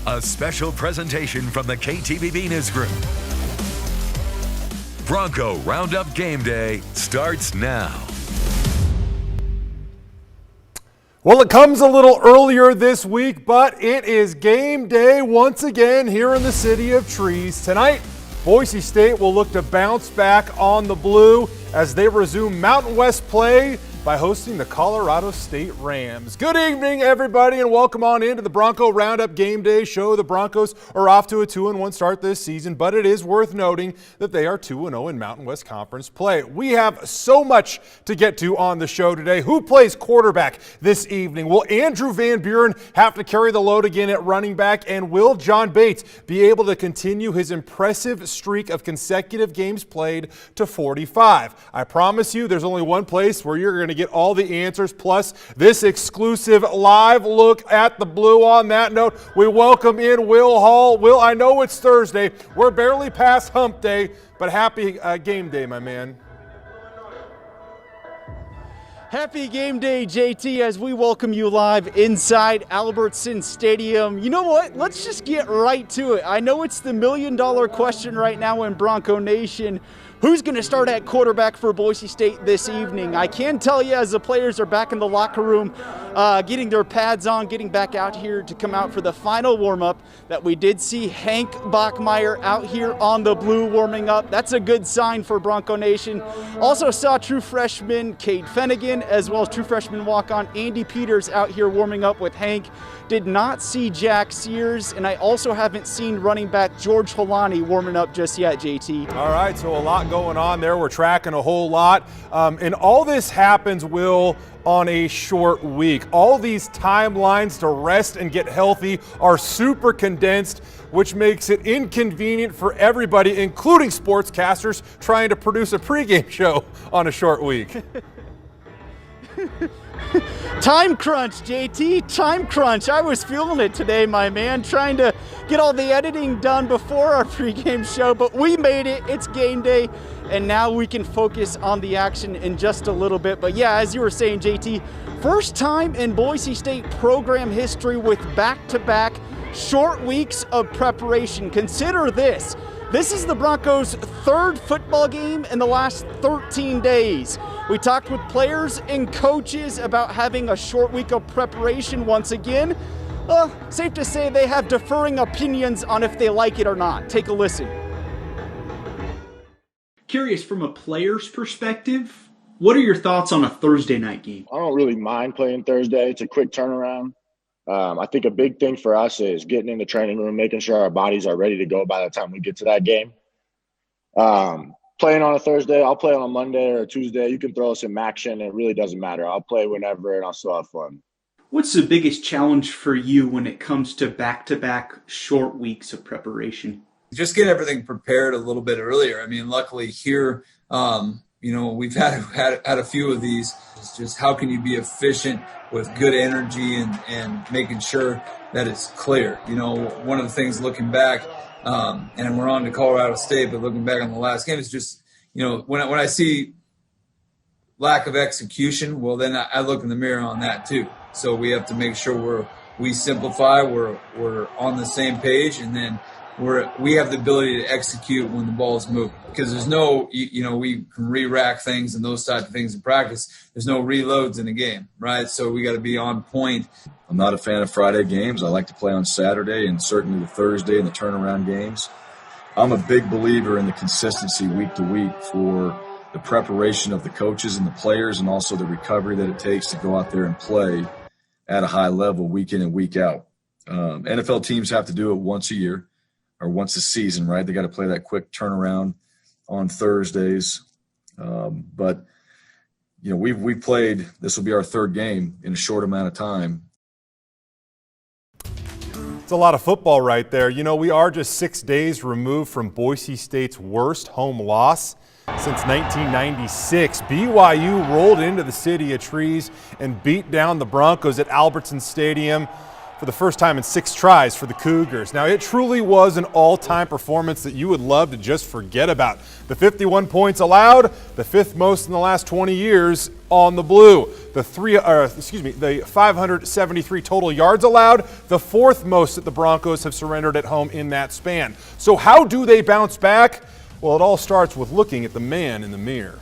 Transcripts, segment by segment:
A special presentation from the KTVb Newsroom. Bronco Roundup Game Day starts now. Well, it comes a little earlier this week, but it is game day once again here in the city of trees. Tonight, Boise State will look to bounce back on the blue as they resume Mountain West play by hosting the Colorado State Rams. Good evening, everybody, and welcome on into the Bronco Roundup Game Day show. The Broncos are off to a 2-1 start this season, but it is worth noting that they are 2-0 in Mountain West Conference play. We have so much to get to on the show today. Who plays quarterback this evening? Will Andrew Van Buren have to carry the load again at running back? And will John Bates be able to continue his impressive streak of consecutive games played to 45? I promise you there's only one place where you're going to get all the answers, plus this exclusive live look at the blue. On that note, we welcome in Will Hall. Will, I know it's Thursday. We're barely past hump day, but happy game day, my man. Happy game day, JT, as we welcome you live inside Albertson Stadium. You know what? Let's just get right to it. I know it's the million-dollar question right now in Bronco Nation. Who's going to start at quarterback for Boise State this evening? I can tell you, as the players are back in the locker room, getting their pads on, getting back out here to come out for the final warm-up, that we did see Hank Bachmeier out here on the blue warming up. That's a good sign for Bronco Nation. Also saw true freshman Cade Fennegan, as well as true freshman walk-on Andy Peters out here warming up with Hank. Did not see Jack Sears, and I also haven't seen running back George Holani warming up just yet, JT. All right, so a lot going on there. We're tracking a whole lot. And all this happens, Will, on a short week. All these timelines to rest and get healthy are super condensed, which makes it inconvenient for everybody, including sportscasters trying to produce a pregame show on a short week. Time crunch, JT, time crunch. I was feeling it today, my man, trying to get all the editing done before our pregame show, but we made it. It's game day, and now we can focus on the action in just a little bit. But yeah, as you were saying, JT, first time in Boise State program history with back-to-back short weeks of preparation. Consider this. This is the Broncos' third football game in the last 13 days. We talked with players and coaches about having a short week of preparation once again. Safe to say they have differing opinions on if they like it or not. Take a listen. Curious, from a player's perspective, what are your thoughts on a Thursday night game? I don't really mind playing Thursday. It's a quick turnaround. I think a big thing for us is getting in the training room, making sure our bodies are ready to go by the time we get to that game. Playing on a Thursday, I'll play on a Monday or a Tuesday. You can throw us in action. It really doesn't matter. I'll play whenever, and I'll still have fun. What's the biggest challenge for you when it comes to back-to-back short weeks of preparation? Just get everything prepared a little bit earlier. I mean, luckily here, we've had a few of these. It's just how can you be efficient with good energy and making sure that it's clear. You know, one of the things looking back, and we're on to Colorado State, but looking back on the last game, is just, when I see lack of execution, well, then I look in the mirror on that too. So we have to make sure we simplify, we're on the same page, and then we have the ability to execute when the ball's moving, because there's no, we can re-rack things and those type of things in practice. There's no reloads in a game, right? So we got to be on point. I'm not a fan of Friday games. I like to play on Saturday and certainly the Thursday and the turnaround games. I'm a big believer in the consistency week to week for the preparation of the coaches and the players, and also the recovery that it takes to go out there and play at a high level week in and week out. NFL teams have to do it once a year or once a season, right? They got to play that quick turnaround on Thursdays. But we've played, this will be our third game in a short amount of time. It's a lot of football right there. We are just 6 days removed from Boise State's worst home loss since 1996. BYU rolled into the City of Trees and beat down the Broncos at Albertson Stadium for the first time in 6 tries for the Cougars. Now, it truly was an all-time performance that you would love to just forget about. The 51 points allowed, the 5th most in the last 20 years on the blue. the 573 total yards allowed, the fourth most that the Broncos have surrendered at home in that span. So how do they bounce back? Well, it all starts with looking at the man in the mirror.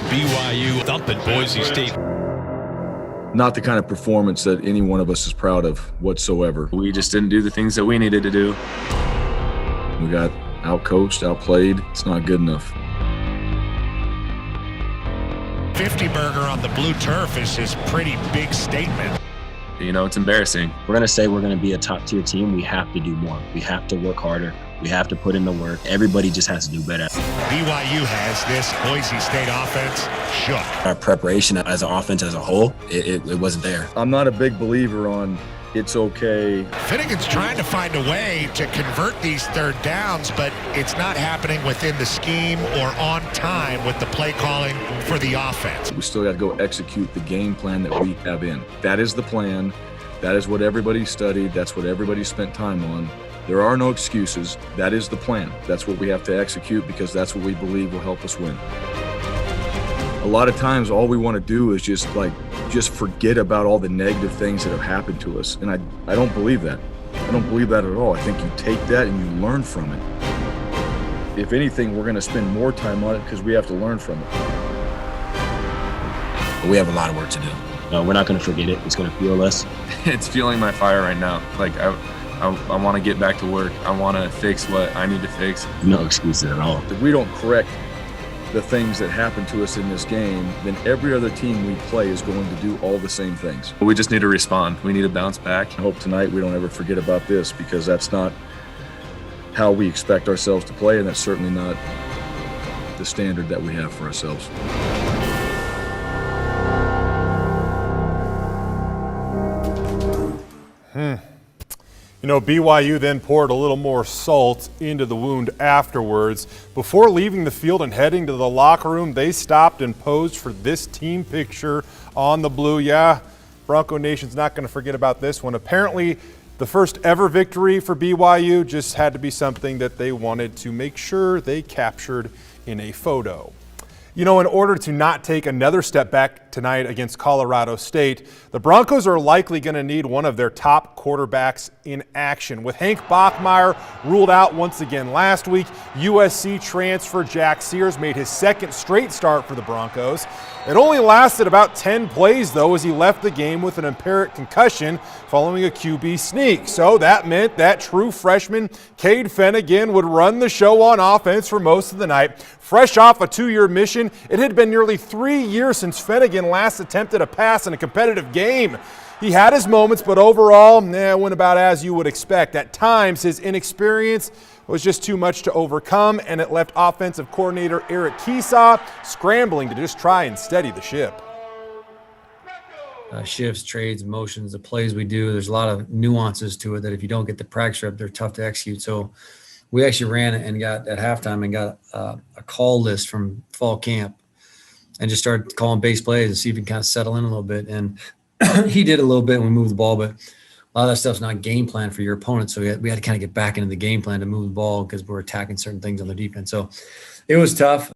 BYU thumping Boise State. Not the kind of performance that any one of us is proud of whatsoever. We just didn't do the things that we needed to do. We got outcoached, outplayed. It's not good enough. 50 burger on the blue turf is his pretty big statement. You know, it's embarrassing. We're going to say we're going to be a top tier team. We have to do more. We have to work harder. We have to put in the work. Everybody just has to do better. BYU has this Boise State offense shook. Our preparation as an offense as a whole, it wasn't there. I'm not a big believer on it's okay. Finnegan's trying to find a way to convert these third downs, but it's not happening within the scheme or on time with the play calling for the offense. We still got to go execute the game plan that we have in. That is the plan. That is what everybody studied. That's what everybody spent time on. There are no excuses. That is the plan. That's what we have to execute because that's what we believe will help us win. A lot of times all we want to do is just forget about all the negative things that have happened to us. And I don't believe that. I don't believe that at all. I think you take that and you learn from it. If anything, we're going to spend more time on it because we have to learn from it. But we have a lot of work to do. We're not going to forget it. It's going to fuel us. It's fueling my fire right now. Like, I want to get back to work. I want to fix what I need to fix. No excuses at all. If we don't correct the things that happen to us in this game, then every other team we play is going to do all the same things. We just need to respond. We need to bounce back. I hope tonight we don't ever forget about this because that's not how we expect ourselves to play, and that's certainly not the standard that we have for ourselves. You know, BYU then poured a little more salt into the wound afterwards. Before leaving the field and heading to the locker room, they stopped and posed for this team picture on the blue. Yeah, Bronco Nation's not going to forget about this one. Apparently, the first ever victory for BYU just had to be something that they wanted to make sure they captured in a photo. You know, in order to not take another step back tonight against Colorado State, the Broncos are likely going to need one of their top quarterbacks in action. With Hank Bachmeier ruled out once again last week, USC transfer Jack Sears made his second straight start for the Broncos. It only lasted about 10 plays, though, as he left the game with an apparent concussion following a QB sneak. So that meant that true freshman Cade Finnegan would run the show on offense for most of the night. Fresh off a 2-year mission, it had been nearly 3 years since Finnegan last attempted a pass in a competitive game. He had his moments, but overall, it went about as you would expect. At times, his inexperience was just too much to overcome, and it left offensive coordinator Eric Keesaw scrambling to just try and steady the ship. Shifts, trades, motions, the plays we do, there's a lot of nuances to it that if you don't get the practice rep, they're tough to execute. So we actually ran it and got at halftime and got a call list from fall camp and just started calling base plays and see if we can kind of settle in a little bit. And he did a little bit when we moved the ball, but a lot of that stuff's not game plan for your opponent. So we had to kind of get back into the game plan to move the ball because we're attacking certain things on the defense. So it was tough.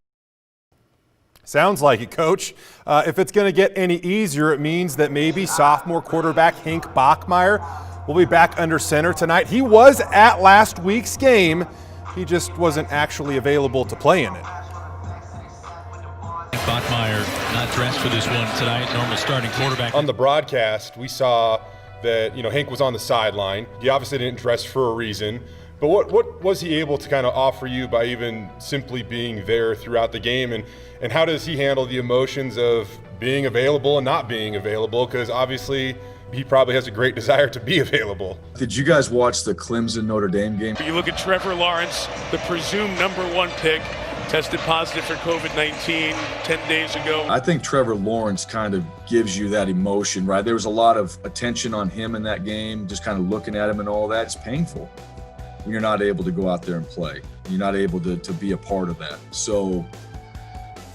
Sounds like it, Coach. If it's going to get any easier, it means that maybe sophomore quarterback Hank Bachmeier will be back under center tonight. He was at last week's game. He just wasn't actually available to play in it. Bachmeier not dressed for this one tonight. Normal starting quarterback. On the broadcast, we saw that, Hank was on the sideline. He obviously didn't dress for a reason. But what was he able to kind of offer you by even simply being there throughout the game? And how does he handle the emotions of being available and not being available? Because obviously he probably has a great desire to be available. Did you guys watch the Clemson-Notre Dame game? You look at Trevor Lawrence, the presumed #1 pick, tested positive for COVID-19 10 days ago. I think Trevor Lawrence kind of gives you that emotion, right? There was a lot of attention on him in that game, just kind of looking at him and all that. It's painful when you're not able to go out there and play. You're not able to be a part of that. So,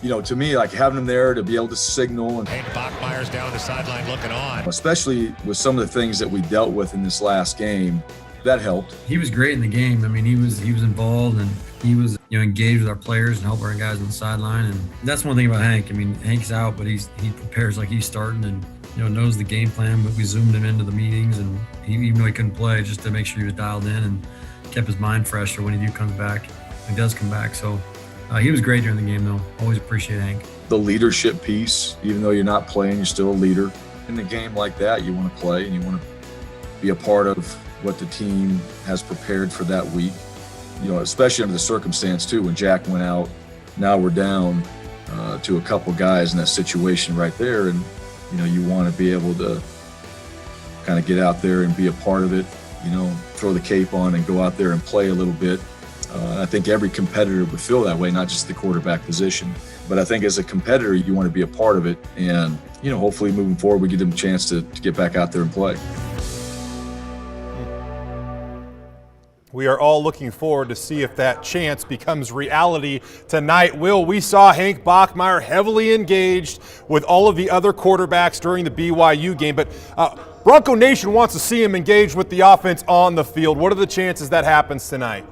to me, like having him there to be able to signal, and Hank Bachmeier's down the sideline looking on. especially with some of the things that we dealt with in this last game, that helped. He was great in the game. I mean, he was involved, and he was engaged with our players and helping our guys on the sideline. And that's one thing about Hank. I mean, Hank's out, but he prepares like he's starting, and knows the game plan. But we zoomed him into the meetings, and even though he couldn't play, just to make sure he was dialed in and kept his mind fresh for when he comes back. He does come back. So he was great during the game, though. Always appreciate Hank. The leadership piece, even though you're not playing, you're still a leader. In a game like that, you want to play and you want to be a part of what the team has prepared for that week. Especially under the circumstance too, when Jack went out, now we're down to a couple guys in that situation right there, and you want to be able to kind of get out there and be a part of it, throw the cape on and go out there and play a little bit. I think every competitor would feel that way, not just the quarterback position, but I think as a competitor, you want to be a part of it, and hopefully moving forward, we give them a chance to get back out there and play. We are all looking forward to see if that chance becomes reality tonight. Will, we saw Hank Bachmeier heavily engaged with all of the other quarterbacks during the BYU game, but Bronco Nation wants to see him engaged with the offense on the field. What are the chances that happens tonight?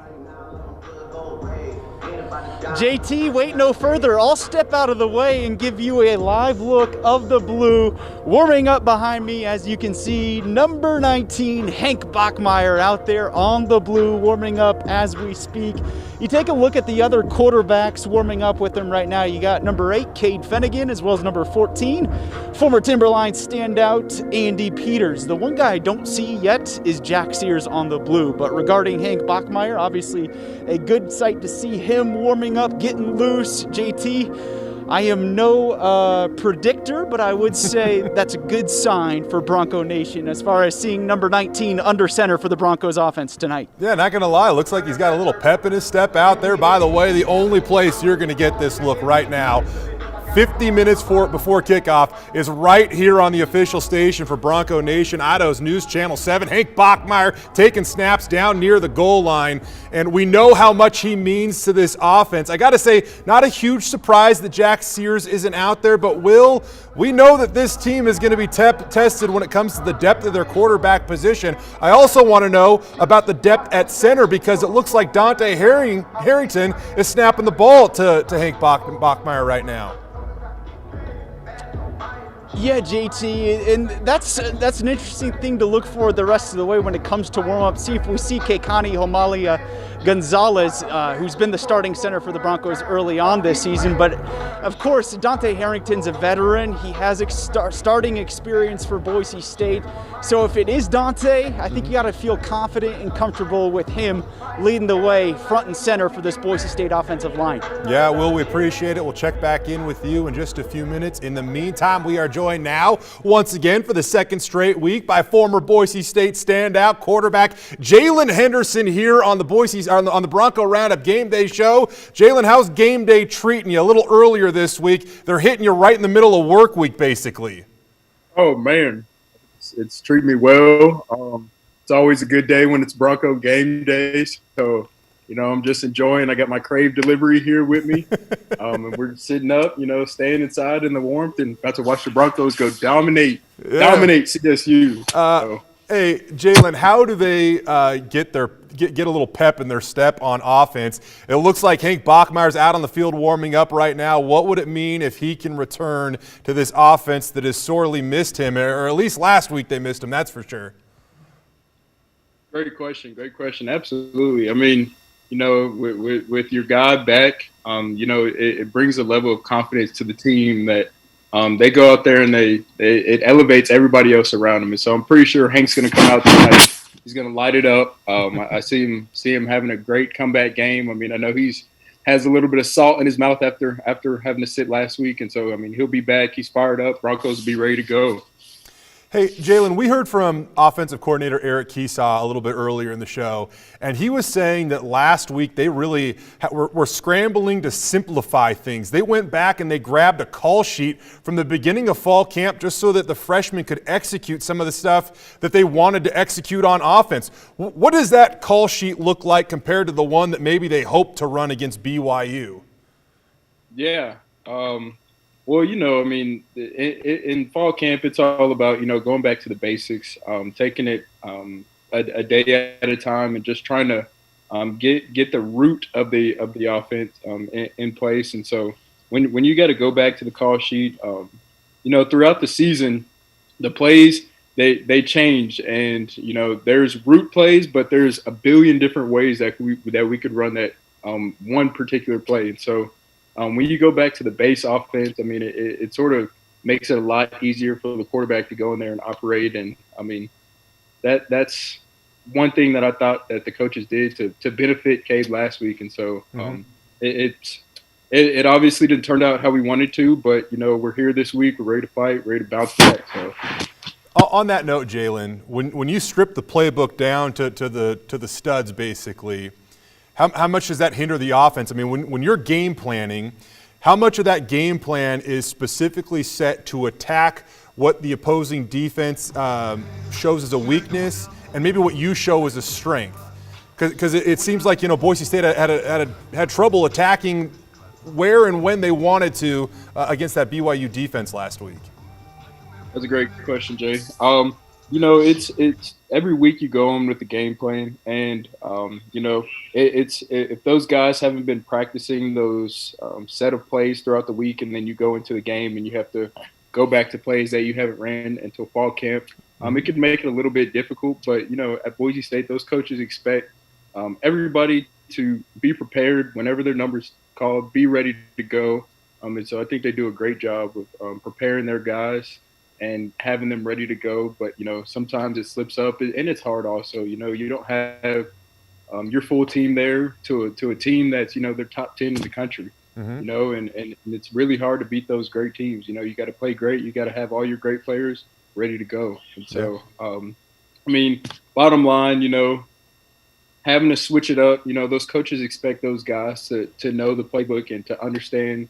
JT, wait no further. I'll step out of the way and give you a live look of the blue. Warming up behind me, as you can see, number 19, Hank Bachmeier, out there on the blue, warming up as we speak. You take a look at the other quarterbacks warming up with him right now. You got number 8, Cade Finnegan, as well as number 14, former Timberline standout Andy Peters. The one guy I don't see yet is Jack Sears on the blue. But regarding Hank Bachmeier, obviously a good sight to see him warming up, getting loose. JT, I am no predictor, but I would say that's a good sign for Bronco Nation as far as seeing number 19 under center for the Broncos offense tonight. Yeah, not going to lie. Looks like he's got a little pep in his step out there. By the way, the only place you're going to get this look right now, 50 minutes before kickoff, is right here on the official station for Bronco Nation, Idaho's News Channel 7. Hank Bachmeier taking snaps down near the goal line, and we know how much he means to this offense. I got to say, not a huge surprise that Jack Sears isn't out there, but Will, we know that this team is going to be tested when it comes to the depth of their quarterback position. I also want to know about the depth at center, because it looks like Dante Harrington is snapping the ball to Hank Bachmeier right now. Yeah, JT, and that's an interesting thing to look for the rest of the way when it comes to warm-up. See if we see Keikani Homalia Gonzalez, who's been the starting center for the Broncos early on this season. But, of course, Dante Harrington's a veteran. He has starting experience for Boise State. So if it is Dante, I think you got to feel confident and comfortable with him leading the way front and center for this Boise State offensive line. Yeah, Will, we appreciate it. We'll check back in with you in just a few minutes. In the meantime, we are joined now once again for the second straight week by former Boise State standout quarterback Jalen Henderson here on the on the Bronco Roundup Game Day show. Jalen, how's game day treating you? A little earlier this week, they're hitting you right in the middle of work week, basically. Oh man, it's treating me well. It's always a good day when it's Bronco Game Day, so I'm just enjoying. I got my Crave delivery here with me, and we're sitting up, staying inside in the warmth, and about to watch the Broncos go dominate CSU. Hey, Jalen, how do they get a little pep in their step on offense? It looks like Hank Bachmeier's out on the field warming up right now. What would it mean if he can return to this offense that has sorely missed him, or at least last week they missed him, that's for sure? Great question. Absolutely. I mean, with your guy back, it brings a level of confidence to the team that they go out there and it elevates everybody else around them. And so I'm pretty sure Hank's going to come out tonight. He's going to light it up. I see him having a great comeback game. I mean, I know has a little bit of salt in his mouth after having to sit last week. And so, I mean, he'll be back. He's fired up. Broncos will be ready to go. Hey, Jalen, we heard from offensive coordinator Eric Keesaw a little bit earlier in the show, and he was saying that last week they really were scrambling to simplify things. They went back and they grabbed a call sheet from the beginning of fall camp just so that the freshmen could execute some of the stuff that they wanted to execute on offense. What does that call sheet look like compared to the one that maybe they hoped to run against BYU? Yeah, Well, I mean, in fall camp, it's all about, going back to the basics, taking it a day at a time, and just trying to get the root of the offense in place. And so when you got to go back to the call sheet, throughout the season, the plays they change, and there's route plays, but there's a billion different ways that we could run that one particular play. And so when you go back to the base offense, I mean, it sort of makes it a lot easier for the quarterback to go in there and operate. And I mean, that's one thing that I thought that the coaches did to benefit Cade last week. And so it obviously didn't turn out how we wanted to, but we're here this week. We're ready to fight, ready to bounce back. So. On that note, Jalen, when you strip the playbook down to the studs, basically, how much does that hinder the offense? I mean, when you're game planning, how much of that game plan is specifically set to attack what the opposing defense shows as a weakness, and maybe what you show as a strength? Because it seems like Boise State had trouble attacking where and when they wanted to against that BYU defense last week. That's a great question, Jay. It's every week you go on with the game plan, and if those guys haven't been practicing those set of plays throughout the week, and then you go into the game and you have to go back to plays that you haven't ran until fall camp, it could make it a little bit difficult. But at Boise State, those coaches expect everybody to be prepared whenever their number's called, be ready to go. And so I think they do a great job of preparing their guys and having them ready to go. But, sometimes it slips up, and it's hard also. You don't have your full team there to a team that's, they're top 10 in the country, and it's really hard to beat those great teams. You got to play great. You got to have all your great players ready to go. And so, I mean, bottom line, having to switch it up, those coaches expect those guys to know the playbook and to understand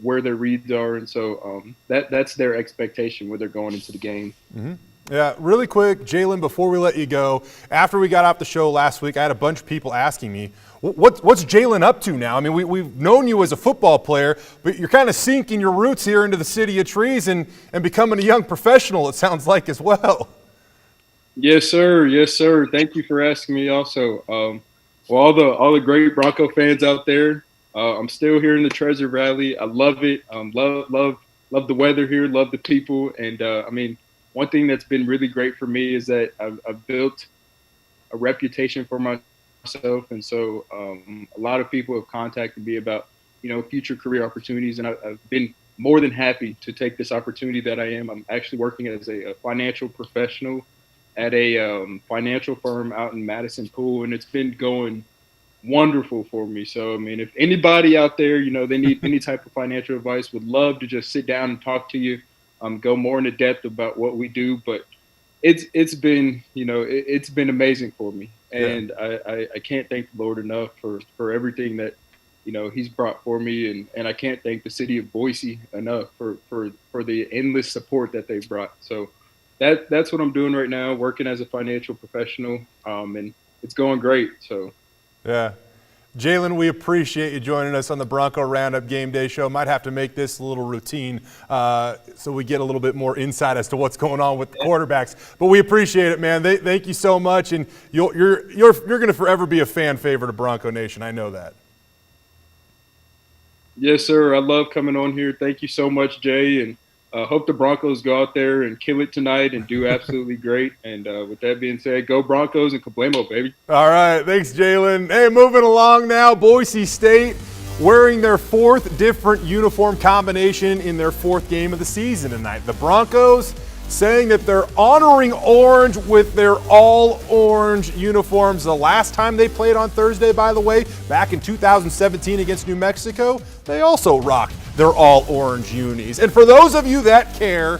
where their reads are. And so that's their expectation where they're going into the game. Mm-hmm. Yeah, really quick, Jalen, before we let you go, after we got off the show last week, I had a bunch of people asking me, what's Jalen up to now? I mean, we've known you as a football player, but you're kind of sinking your roots here into the city of trees and becoming a young professional, it sounds like, as well. Yes, sir. Yes, sir. Thank you for asking me also. All the great Bronco fans out there, I'm still here in the Treasure Valley. I love it. Love the weather here. Love the people. And I mean, one thing that's been really great for me is that I've built a reputation for myself. And so a lot of people have contacted me about, future career opportunities. And I've been more than happy to take this opportunity that I am. I'm actually working as a financial professional at a financial firm out in Madison Pool, and it's been going wonderful for me. So, I mean, if anybody out there, they need any type of financial advice, would love to just sit down and talk to you, go more into depth about what we do. But it's been, it's been amazing for me. And I can't thank the Lord enough for everything that, he's brought for me. And I can't thank the city of Boise enough for the endless support that they've brought. So that's what I'm doing right now, working as a financial professional. And it's going great. So. Yeah. Jalen, we appreciate you joining us on the Bronco Roundup Game Day Show. Might have to make this a little routine so we get a little bit more insight as to what's going on with the quarterbacks. But we appreciate it, man. Thank you so much, and you're going to forever be a fan favorite of Bronco Nation. I know that. Yes, sir. I love coming on here. Thank you so much, Jay, and hope the Broncos go out there and kill it tonight and do absolutely great. And with that being said, go Broncos and Kablamo, baby. All right. Thanks, Jalen. Hey, moving along now, Boise State wearing their fourth different uniform combination in their fourth game of the season tonight. The Broncos saying that they're honoring orange with their all-orange uniforms. The last time they played on Thursday, by the way, back in 2017 against New Mexico, they also rocked their all-orange unis. And for those of you that care,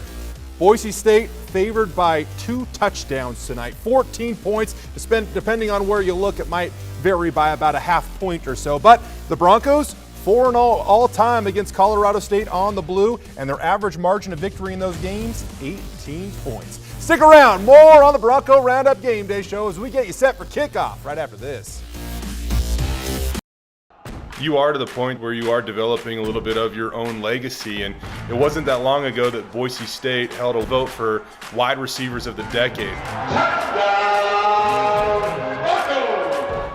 Boise State favored by 2 touchdowns tonight, 14 points. Depending on where you look, it might vary by about a half point or so. But the Broncos, 4-0 all-time against Colorado State on the blue, and their average margin of victory in those games, 18 points. Stick around, more on the Bronco Roundup Game Day Show as we get you set for kickoff right after this. you are to the point where you are developing a little bit of your own legacy. And it wasn't that long ago that Boise State held a vote for wide receivers of the decade.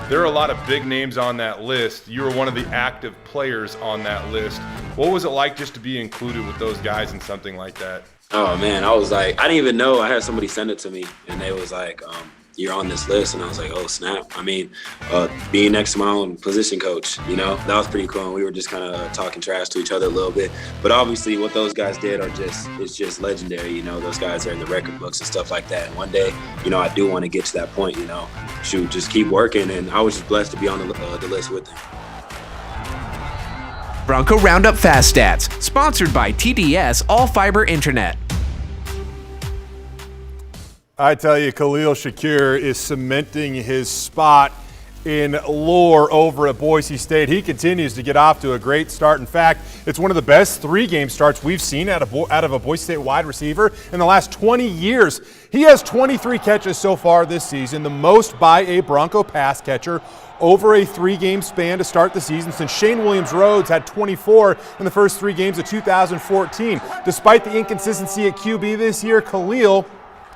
There are a lot of big names on that list. You were one of the active players on that list. What was it like just to be included with those guys in something like that? Oh man, I was like, I didn't even know. I had somebody send it to me, and they was like, you're on this list. And I was like, oh snap. I mean, being next to my own position coach, you know, that was pretty cool. And we were just kind of talking trash to each other a little bit. But obviously what those guys did it's just legendary. You know, those guys are in the record books and stuff like that. And one day, you know, I do want to get to that point, you know, shoot, just keep working. And I was just blessed to be on the list with them. Bronco Roundup Fast Stats, sponsored by TDS All Fiber Internet. I tell you, Khalil Shakir is cementing his spot in lore over at Boise State. He continues to get off to a great start. In fact, it's one of the best 3-game starts we've seen out of a Boise State wide receiver in the last 20 years. He has 23 catches so far this season, the most by a Bronco pass catcher over a 3-game span to start the season since Shane Williams-Rhodes had 24 in the first 3 games of 2014. Despite the inconsistency at QB this year, Khalil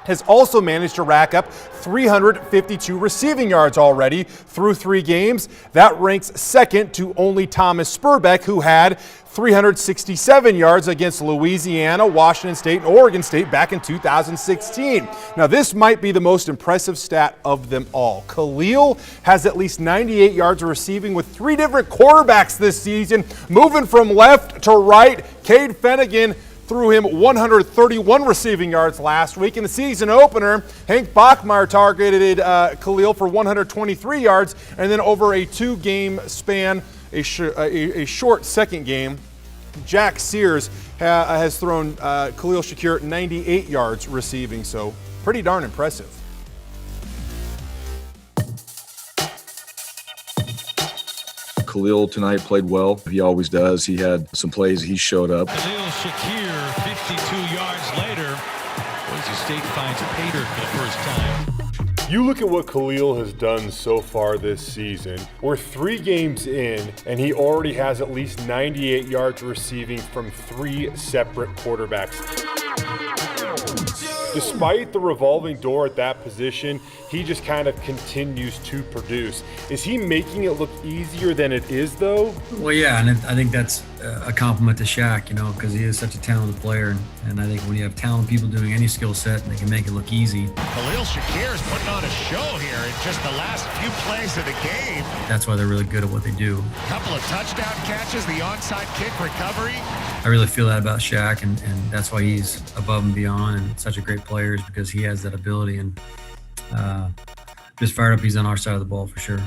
has also managed to rack up 352 receiving yards already through 3 games. That ranks second to only Thomas Spurbeck, who had 367 yards against Louisiana, Washington State, and Oregon State back in 2016. Now, this might be the most impressive stat of them all. Khalil has at least 98 yards of receiving with 3 different quarterbacks this season, moving from left to right. Cade Fennegan threw him 131 receiving yards last week. In the season opener, Hank Bachmeier targeted Khalil for 123 yards, and then over a 2-game span, a short second game, Jack Sears has thrown Khalil Shakir 98 yards receiving, so pretty darn impressive. Khalil tonight played well. He always does. He had some plays. He showed up. Khalil Shakir, 52 yards later. Boise State finds Pater for the first time. You look at what Khalil has done so far this season. We're 3 games in, and he already has at least 98 yards receiving from 3 separate quarterbacks. Despite the revolving door at that position, he just kind of continues to produce. Is he making it look easier than it is, though? Well, yeah, and I think that's a compliment to Shaq, you know, because he is such a talented player. And I think when you have talented people doing any skill set, they can make it look easy. Khalil Shakir is putting on a show here in just the last few plays of the game. That's why they're really good at what they do. Couple of touchdown catches, the onside kick recovery. I really feel that about Shaq, and that's why he's above and beyond and such a great player, is because he has that ability. And just fired up he's on our side of the ball for sure.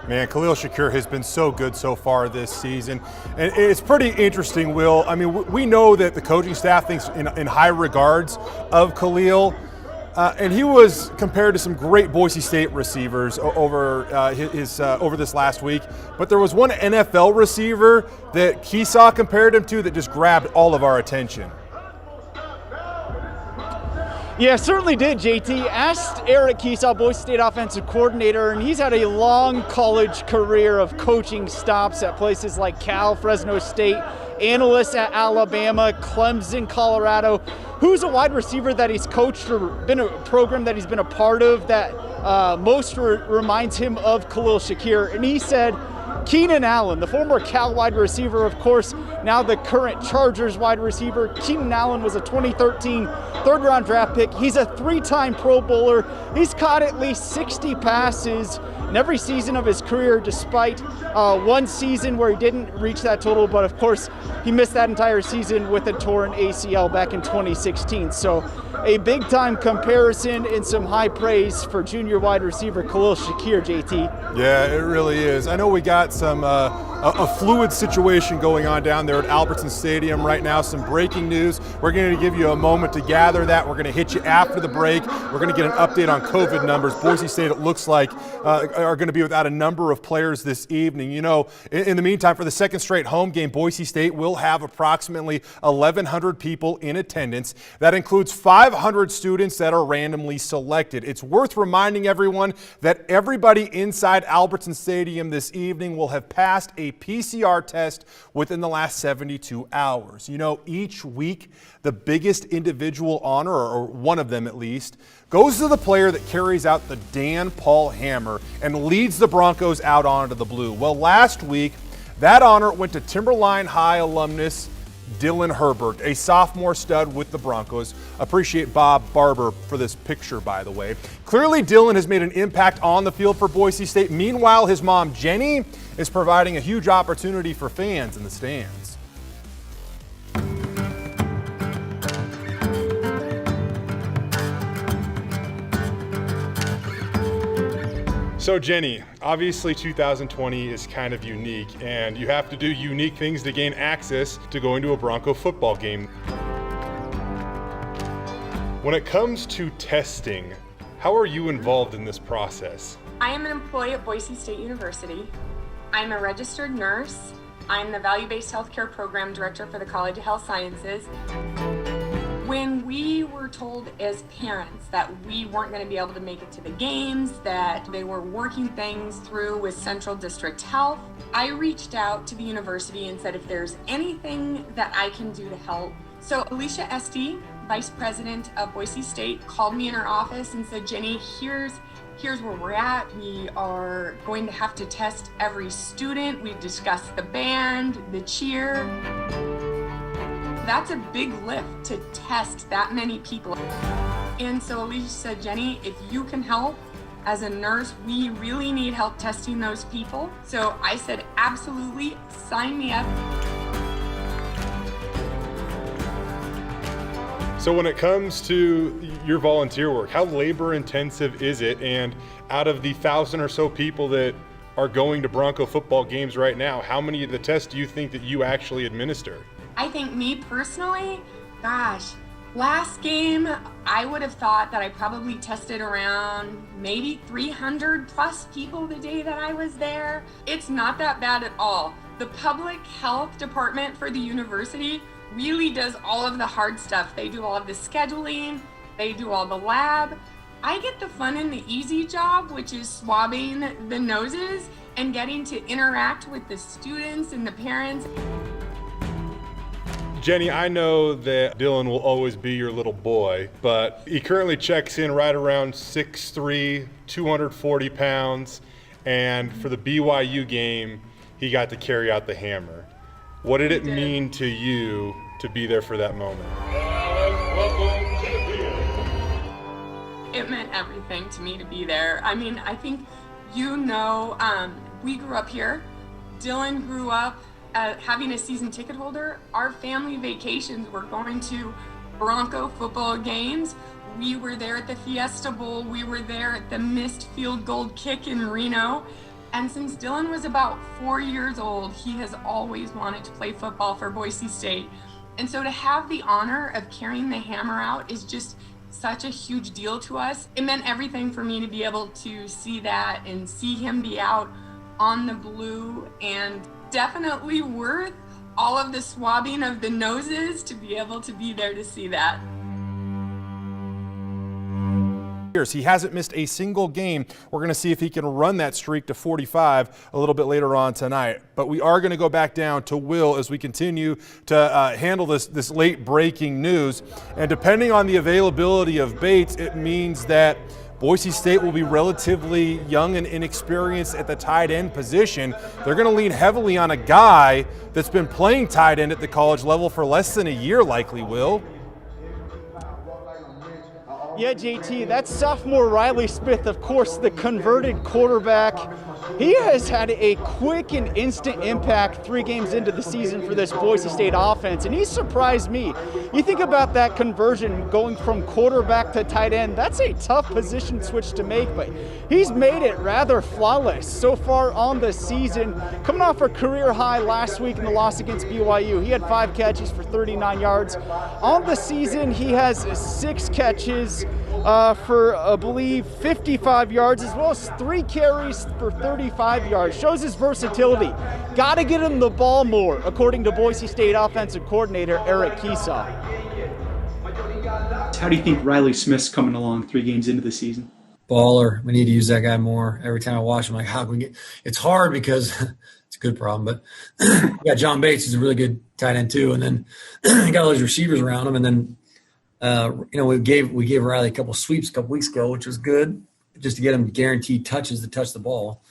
Man, Khalil Shakir has been so good so far this season. And it's pretty interesting, Will. I mean, we know that the coaching staff thinks in high regards of Khalil. And he was compared to some great Boise State receivers over over this last week. But there was one NFL receiver that Keesaw compared him to that just grabbed all of our attention. Yeah, certainly did, JT. Asked Eric Keesaw, Boise State offensive coordinator, and he's had a long college career of coaching stops at places like Cal, Fresno State, analyst at Alabama, Clemson, Colorado. Who's a wide receiver that he's coached or been a program that he's been a part of that most reminds him of Khalil Shakir? And he said, Keenan Allen, the former Cal wide receiver, of course, now the current Chargers wide receiver. Keenan Allen was a 2013 third-round draft pick. He's a 3-time Pro Bowler. He's caught at least 60 passes in every season of his career, despite one season where he didn't reach that total. But, of course, he missed that entire season with a torn ACL back in 2016. So a big-time comparison and some high praise for junior wide receiver Khalil Shakir, JT. Yeah, it really is. I know we got some a fluid situation going on down there at Albertson Stadium right now. Some breaking news. We're going to give you a moment to gather that. We're going to hit you after the break. We're going to get an update on COVID numbers. Boise State, it looks like, are going to be without a number of players this evening. You know, in the meantime, for the second straight home game, Boise State will have approximately 1,100 people in attendance. That includes 500 students that are randomly selected. It's worth reminding everyone that everybody inside Albertson Stadium this evening will have passed a PCR test within the last 72 hours. You know, each week, the biggest individual honor, or one of them at least, goes to the player that carries out the Dan Paul hammer and leads the Broncos out onto the blue. Well, last week, that honor went to Timberline High alumnus Dylan Herbert, a sophomore stud with the Broncos. Appreciate Bob Barber for this picture, by the way. Clearly, Dylan has made an impact on the field for Boise State. Meanwhile, his mom, Jenny, is providing a huge opportunity for fans in the stands. So Jenny, obviously 2020 is kind of unique, and you have to do unique things to gain access to going to a Bronco football game. When it comes to testing, how are you involved in this process? I am an employee at Boise State University. I'm a registered nurse. I'm the Value-Based Healthcare Program Director for the College of Health Sciences. When we were told as parents that we weren't going to be able to make it to the games, that they were working things through with Central District Health, I reached out to the university and said if there's anything that I can do to help. So Alicia Esty, Vice President of Boise State, called me in her office and said, Jenny, here's where we're at. We are going to have to test every student. We've discussed the band, the cheer. That's a big lift to test that many people. And so Alicia said, Jenny, if you can help as a nurse, we really need help testing those people. So I said, absolutely, sign me up. So when it comes to your volunteer work, how labor intensive is it? And out of the 1,000 or so people that are going to Bronco football games right now, how many of the tests do you think that you actually administer? I think me personally, gosh, last game, I would have thought that I probably tested around maybe 300 plus people the day that I was there. It's not that bad at all. The public health department for the university really does all of the hard stuff. They do all of the scheduling, they do all the lab. I get the fun and the easy job, which is swabbing the noses and getting to interact with the students and the parents. Jenny, I know that Dylan will always be your little boy, but he currently checks in right around 6'3", 240 pounds, and for the BYU game, he got to carry out the hammer. What did it mean to you to be there for that moment? It meant everything to me to be there. I mean, I think we grew up here. Dylan grew up having a season ticket holder. Our family vacations were going to Bronco football games. We were there at the Fiesta Bowl. We were there at the missed field goal kick in Reno. And since Dylan was about 4 years old, he has always wanted to play football for Boise State. And so to have the honor of carrying the hammer out is just such a huge deal to us. It meant everything for me to be able to see that and see him be out on the blue, and definitely worth all of the swabbing of the noses to be able to be there to see that. He hasn't missed a single game. We're going to see if he can run that streak to 45 a little bit later on tonight. But we are going to go back down to Will as we continue to handle this late breaking news. And depending on the availability of Bates, it means that Boise State will be relatively young and inexperienced at the tight end position. They're going to lean heavily on a guy that's been playing tight end at the college level for less than a year, likely, Will. Yeah, JT, that's sophomore Riley Smith, of course, the converted quarterback. He has had a quick and instant impact 3 games into the season for this Boise State offense, and he surprised me. You think about that conversion going from quarterback to tight end, that's a tough position switch to make, but he's made it rather flawless so far on the season. Coming off a career high last week in the loss against BYU, he had 5 catches for 39 yards. On the season, he has 6 catches for, I believe, 55 yards, as well as 3 carries for 35 yards. Shows his versatility. Got to get him the ball more, according to Boise State offensive coordinator Eric Keesaw. How do you think Riley Smith's coming along 3 games into the season? Baller. We need to use that guy more. Every time I watch him, like, how can we get – it's hard because it's a good problem, but yeah, John Bates is a really good tight end too, and then you got all those receivers around him, and then we gave Riley a couple sweeps a couple weeks ago, which was good, just to get him guaranteed touches to touch the ball.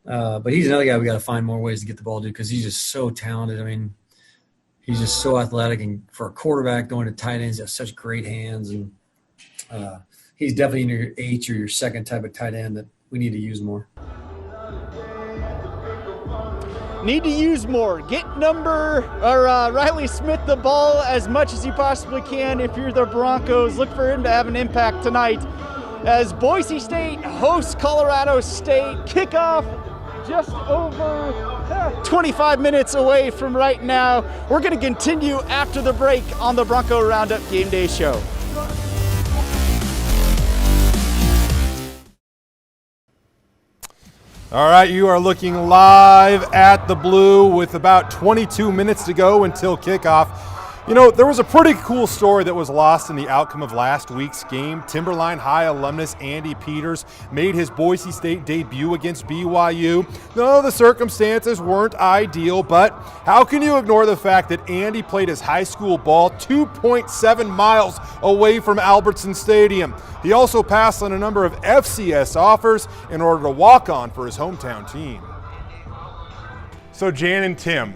But he's another guy we got to find more ways to get the ball to because he's just so talented. I mean, he's just so athletic, and for a quarterback going to tight ends, he has such great hands, and he's definitely in your H or your second type of tight end that we need to use more. Need to use more. Get Riley Smith the ball as much as you possibly can if you're the Broncos. Look for him to have an impact tonight as Boise State hosts Colorado State. Kickoff just over 25 minutes away from right now. We're going to continue after the break on the Bronco Roundup Game Day Show. All right, you are looking live at the Blue with about 22 minutes to go until kickoff. You know, there was a pretty cool story that was lost in the outcome of last week's game. Timberline High alumnus Andy Peters made his Boise State debut against BYU. No, the circumstances weren't ideal, but how can you ignore the fact that Andy played his high school ball 2.7 miles away from Albertson Stadium? He also passed on a number of FCS offers in order to walk on for his hometown team. So Jan and Tim,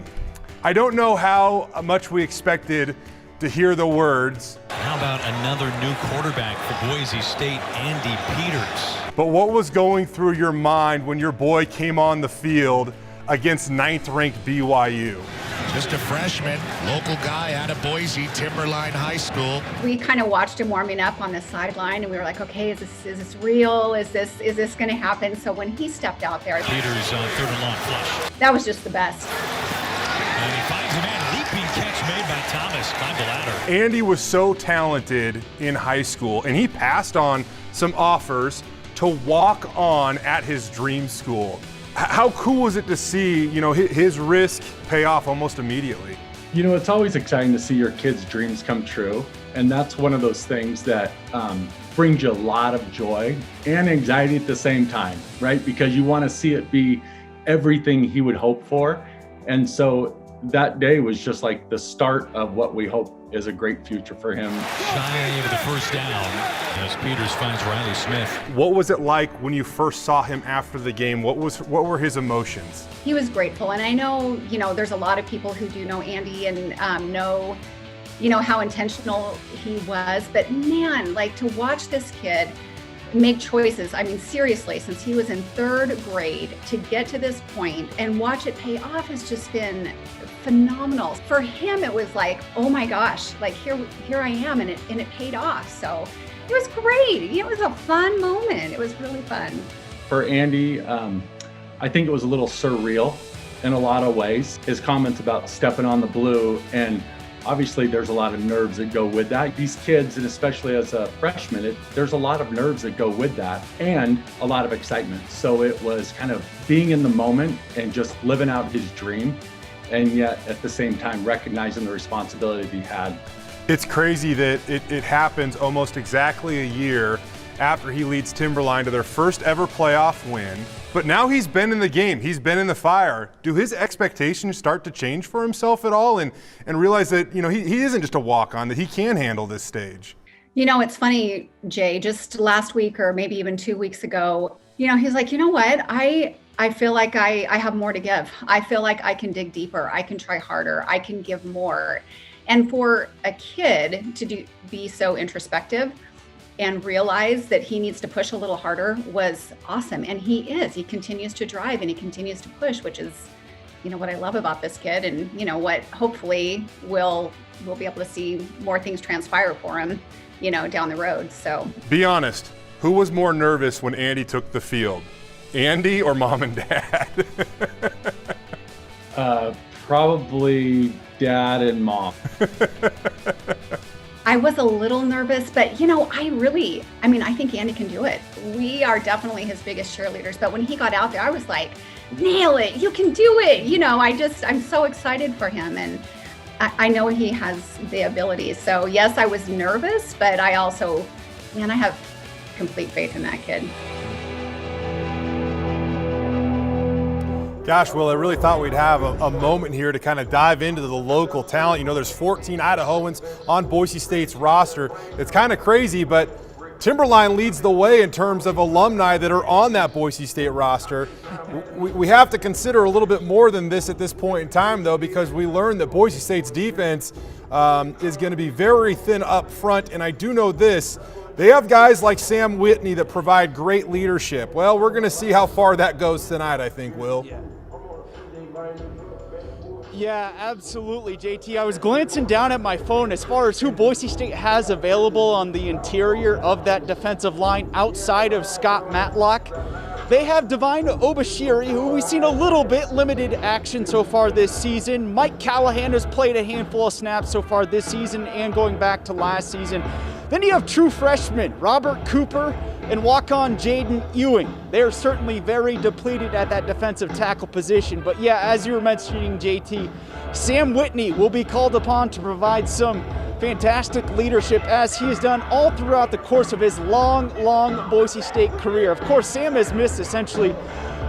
I don't know how much we expected to hear the words. How about another new quarterback for Boise State, Andy Peters? But what was going through your mind when your boy came on the field against 9th-ranked BYU? Just a freshman, local guy out of Boise, Timberline High School. We kind of watched him warming up on the sideline, and we were like, okay, is this real? Is this going to happen? So when he stepped out there, Peters on 3rd and long flush. That was just the best. And he finds a man, leaping catch made by Thomas, climbed the ladder. Andy was so talented in high school, and he passed on some offers to walk on at his dream school. How cool was it to see, his risk pay off almost immediately? It's always exciting to see your kids' dreams come true. And that's one of those things that brings you a lot of joy and anxiety at the same time, right? Because you want to see it be everything he would hope for. And so that day was just like the start of what we hope is a great future for him. Shy of the first down as Peters finds Riley Smith. What was it like when you first saw him after the game? What were his emotions? He was grateful. And I know, there's a lot of people who do know Andy and know how intentional he was. But man, to watch this kid make choices. I mean, seriously, since he was in 3rd grade to get to this point and watch it pay off has just been phenomenal. For him, it was like, oh my gosh, here I am, and it paid off. So it was great. It was a fun moment. It was really fun. For Andy, I think it was a little surreal in a lot of ways. His comments about stepping on the blue, and obviously there's a lot of nerves that go with that. These kids, and especially as a freshman, there's a lot of nerves that go with that and a lot of excitement. So it was kind of being in the moment and just living out his dream, and yet at the same time recognizing the responsibility that he had. It's crazy that it happens almost exactly a year after he leads Timberline to their first ever playoff win. But now he's been in the game, he's been in the fire. Do his expectations start to change for himself at all and realize that, he isn't just a walk-on, that he can handle this stage? It's funny, Jay, just last week or maybe even 2 weeks ago, he's like, you know what? I feel like I have more to give. I feel like I can dig deeper. I can try harder. I can give more. And for a kid to be so introspective, and realize that he needs to push a little harder was awesome. And he continues to drive and he continues to push, which is, what I love about this kid, and what hopefully we'll be able to see more things transpire for him, down the road. So be honest, who was more nervous when Andy took the field, Andy or mom and dad? Probably dad and mom. I was a little nervous, but I think Andy can do it. We are definitely his biggest cheerleaders, but when he got out there, I was like, nail it, you can do it. I'm so excited for him, and I know he has the ability. So yes, I was nervous, but I also, I have complete faith in that kid. Gosh, Will, I really thought we'd have a moment here to kind of dive into the local talent. There's 14 Idahoans on Boise State's roster. It's kind of crazy, but Timberline leads the way in terms of alumni that are on that Boise State roster. We have to consider a little bit more than this at this point in time, though, because we learned that Boise State's defense is going to be very thin up front, and I do know this. They have guys like Sam Whitney that provide great leadership. Well, we're going to see how far that goes tonight, I think, Will. Yeah, absolutely, JT. I was glancing down at my phone as far as who Boise State has available on the interior of that defensive line outside of Scott Matlock. They have Divine Obashiri, who we've seen a little bit limited action so far this season. Mike Callahan has played a handful of snaps so far this season and going back to last season. Then you have true freshmen Robert Cooper and walk-on Jaden Ewing. They're certainly very depleted at that defensive tackle position. But yeah, as you were mentioning, JT, Sam Whitney will be called upon to provide some fantastic leadership, as he has done all throughout the course of his long Boise State career. Of course, Sam has missed essentially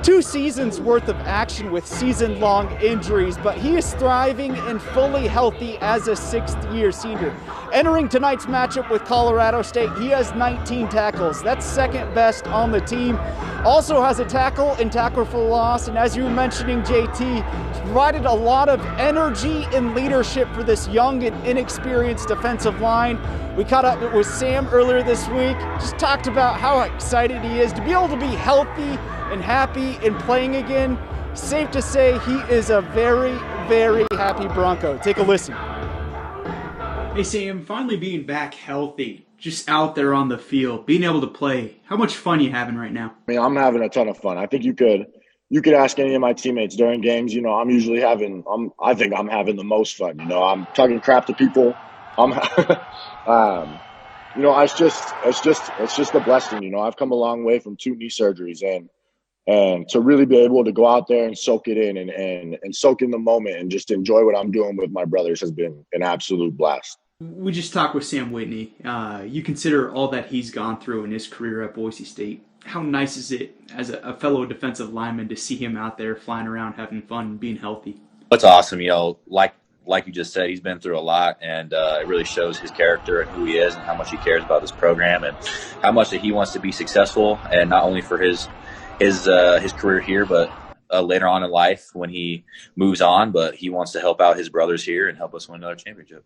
2 seasons worth of action with season-long injuries, but he is thriving and fully healthy as a 6th-year senior. Entering tonight's matchup with Colorado State, he has 19 tackles. That's second best on the team. Also has a tackle and tackle for loss, and as you were mentioning, JT, provided a lot of energy and leadership for this young and inexperienced defensive line. We caught up with Sam earlier this week, just talked about how excited he is to be able to be healthy and happy and playing again. Safe to say he is a very, very happy Bronco. Take a listen. Hey Sam, finally being back healthy, just out there on the field, being able to play. How much fun are you having right now? I'm having a ton of fun. I think you could ask any of my teammates during games. I think I'm having the most fun. I'm talking crap to people. It's just a blessing. I've come a long way from 2 knee surgeries, and to really be able to go out there and soak it in and soak in the moment and just enjoy what I'm doing with my brothers has been an absolute blast. We just talked with Sam Whitney. You consider all that he's gone through in his career at Boise State. How nice is it as a fellow defensive lineman to see him out there flying around, having fun, and being healthy? It's awesome. Like you just said, he's been through a lot, and it really shows his character and who he is and how much he cares about this program and how much that he wants to be successful, and not only for his career here, but later on in life when he moves on, but he wants to help out his brothers here and help us win another championship.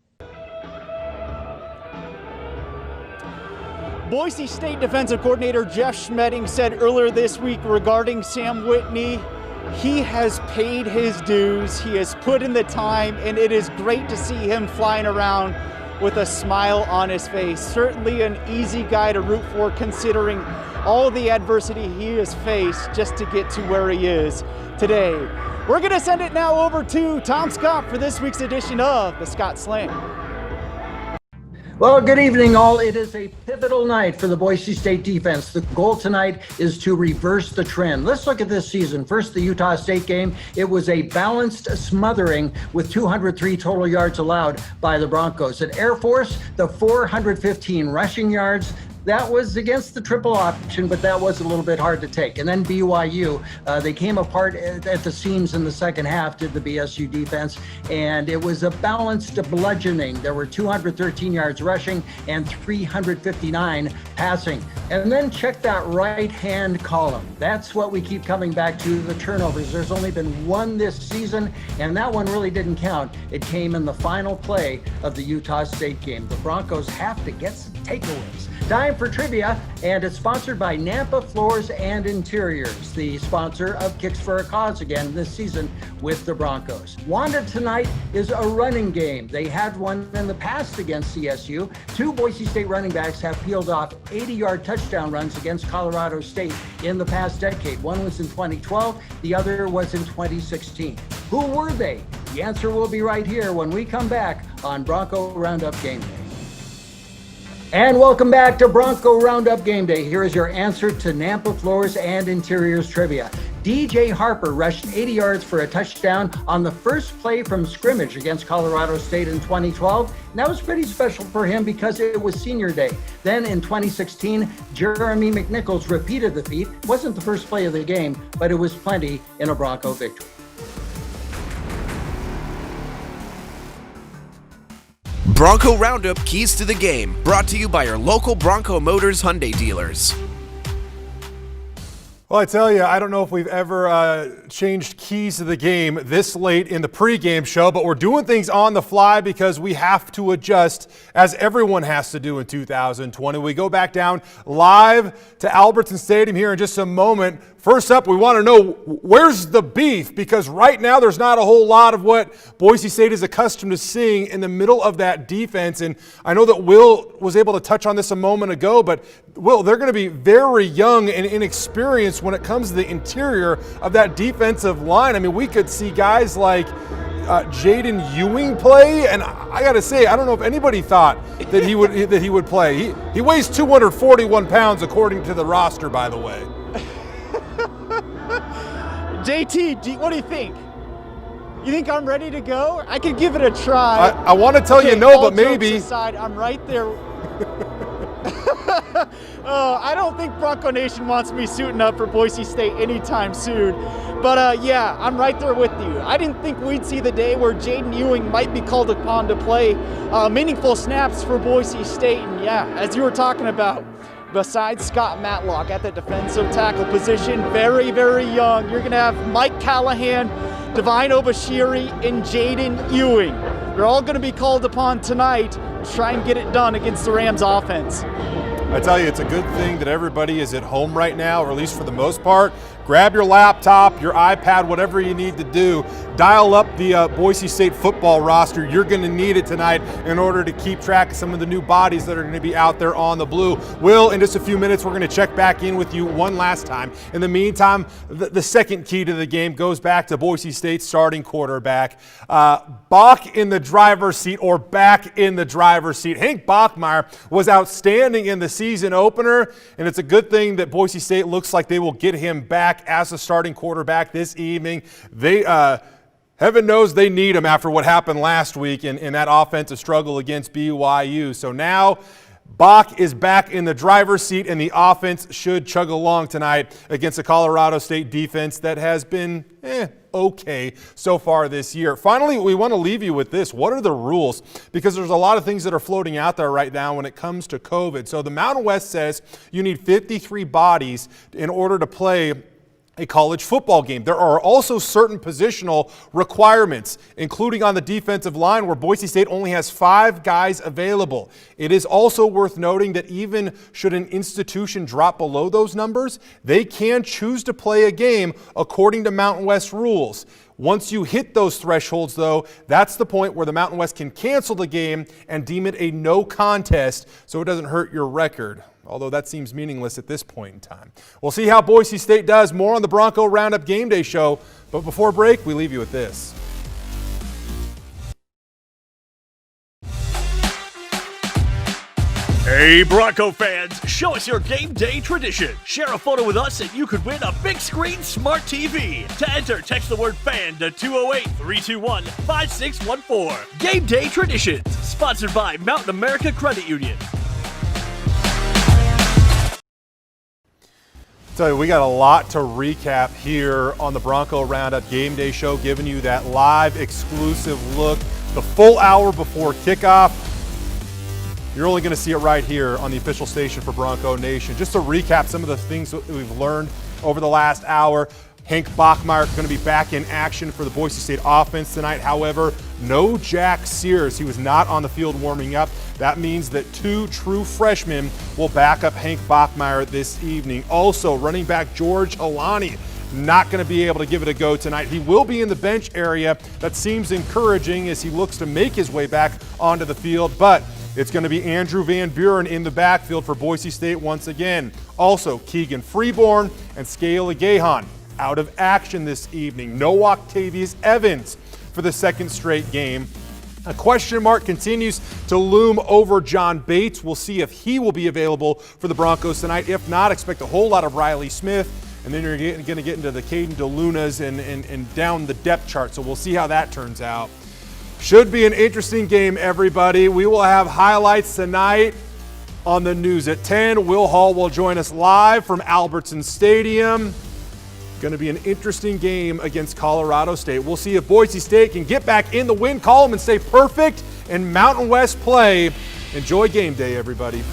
Boise State defensive coordinator Jeff Schmedding said earlier this week regarding Sam Whitney, he has paid his dues, he has put in the time, and it is great to see him flying around with a smile on his face. Certainly an easy guy to root for, considering all the adversity he has faced just to get to where he is today. We're going to send it now over to Tom Scott for this week's edition of the Scott Slam. Well, good evening, all. It is a pivotal night for the Boise State defense. The goal tonight is to reverse the trend. Let's look at this season. First, the Utah State game. It was a balanced smothering with 203 total yards allowed by the Broncos. At Air Force, the 415 rushing yards. That was against the triple option, but that was a little bit hard to take. And then BYU, they came apart at the seams in the second half, did the BSU defense, and it was a balanced bludgeoning. There were 213 yards rushing and 359 passing. And then check that right-hand column. That's what we keep coming back to, the turnovers. There's only been 1 this season, and that one really didn't count. It came in the final play of the Utah State game. The Broncos have to get some takeaways. Time for trivia, and it's sponsored by Nampa Floors and Interiors, the sponsor of Kicks for a Cause again this season with the Broncos. Wanda tonight is a running game. They had one in the past against CSU. Two Boise State running backs have peeled off 80-yard touchdown runs against Colorado State in the past decade. One was in 2012, the other was in 2016. Who were they? The answer will be right here when we come back on Bronco Roundup Game Day. And welcome back to Bronco Roundup Game Day. Here is your answer to Nampa Floors and Interiors trivia. DJ Harper rushed 80 yards for a touchdown on the first play from scrimmage against Colorado State in 2012. And that was pretty special for him because it was senior day. Then in 2016, Jeremy McNichols repeated the feat. It wasn't the first play of the game, but it was plenty in a Bronco victory. Bronco Roundup Keys to the Game, brought to you by your local Bronco Motors Hyundai dealers. Well, I tell you, I don't know if we've ever changed keys to the game this late in the pregame show, but we're doing things on the fly because we have to adjust, as everyone has to do in 2020. We go back down live to Albertson Stadium here in just a moment. First up, we want to know, where's the beef? Because right now there's not a whole lot of what Boise State is accustomed to seeing in the middle of that defense. And I know that Will was able to touch on this a moment ago, but Will, they're going to be very young and inexperienced when it comes to the interior of that defensive line. I mean, we could see guys like Jaden Ewing play, and I got to say, I don't know if anybody thought that he would play. He weighs 241 pounds according to the roster, by the way. JT, what do you think? You think I'm ready to go? I could give it a try. I want to tell you no, but maybe. Aside, I'm right there. I don't think Bronco Nation wants me suiting up for Boise State anytime soon. But yeah, I'm right there with you. I didn't think we'd see the day where Jaden Ewing might be called upon to play meaningful snaps for Boise State. And yeah, as you were talking about, besides Scott Matlock at the defensive tackle position, very, very young. You're going to have Mike Callahan, Divine Obashiri, and Jaden Ewing. They're all going to be called upon tonight to try and get it done against the Rams offense. I tell you, it's a good thing that everybody is at home right now, or at least for the most part. Grab your laptop, your iPad, whatever you need to do. Dial up the Boise State football roster. You're going to need it tonight in order to keep track of some of the new bodies that are going to be out there on the blue. Will, in just a few minutes, we're going to check back in with you one last time. In the meantime, the second key to the game goes back to Boise State's starting quarterback. Bach in the driver's seat, or back in the driver's seat. Hank Bachmeier was outstanding in the season opener, and it's a good thing that Boise State looks like they will get him back as the starting quarterback this evening. They, heaven knows they need him after what happened last week in that offensive struggle against BYU. So now Bach is back in the driver's seat, and the offense should chug along tonight against a Colorado State defense that has been okay so far this year. Finally, we want to leave you with this. What are the rules? Because there's a lot of things that are floating out there right now when it comes to COVID. So the Mountain West says you need 53 bodies in order to play a college football game. There are also certain positional requirements, including on the defensive line, where Boise State only has 5 guys available. It is also worth noting that even should an institution drop below those numbers, they can choose to play a game according to Mountain West rules. Once you hit those thresholds, though, that's the point where the Mountain West can cancel the game and deem it a no contest so it doesn't hurt your record. Although that seems meaningless at this point in time. We'll see how Boise State does. More on the Bronco Roundup Game Day show. But before break, we leave you with this. Hey Bronco fans, show us your game day tradition. Share a photo with us and you could win a big screen smart TV. To enter, text the word FAN to 208-321-5614. Game Day Traditions, sponsored by Mountain America Credit Union. Tell you, we got a lot to recap here on the Bronco Roundup Game Day show, giving you that live exclusive look, the full hour before kickoff. You're only going to see it right here on the official station for Bronco Nation. Just to recap some of the things that we've learned over the last hour. Hank Bachmeier going to be back in action for the Boise State offense tonight. However, no Jack Sears. He was not on the field warming up. That means that 2 true freshmen will back up Hank Bachmeier this evening. Also, running back George Alani not going to be able to give it a go tonight. He will be in the bench area. That seems encouraging as he looks to make his way back onto the field, but it's going to be Andrew Van Buren in the backfield for Boise State once again. Also, Keegan Freeborn and Scala Gahan out of action this evening. No Octavius Evans for the second straight game. A question mark continues to loom over John Bates. We'll see if he will be available for the Broncos tonight. If not, expect a whole lot of Riley Smith. And then you're going to get into the Caden DeLunas and down the depth chart. So we'll see how that turns out. Should be an interesting game, everybody. We will have highlights tonight on the news at 10. Will Hall will join us live from Albertson Stadium. Going to be an interesting game against Colorado State. We'll see if Boise State can get back in the win column and stay perfect in Mountain West play. Enjoy game day, everybody.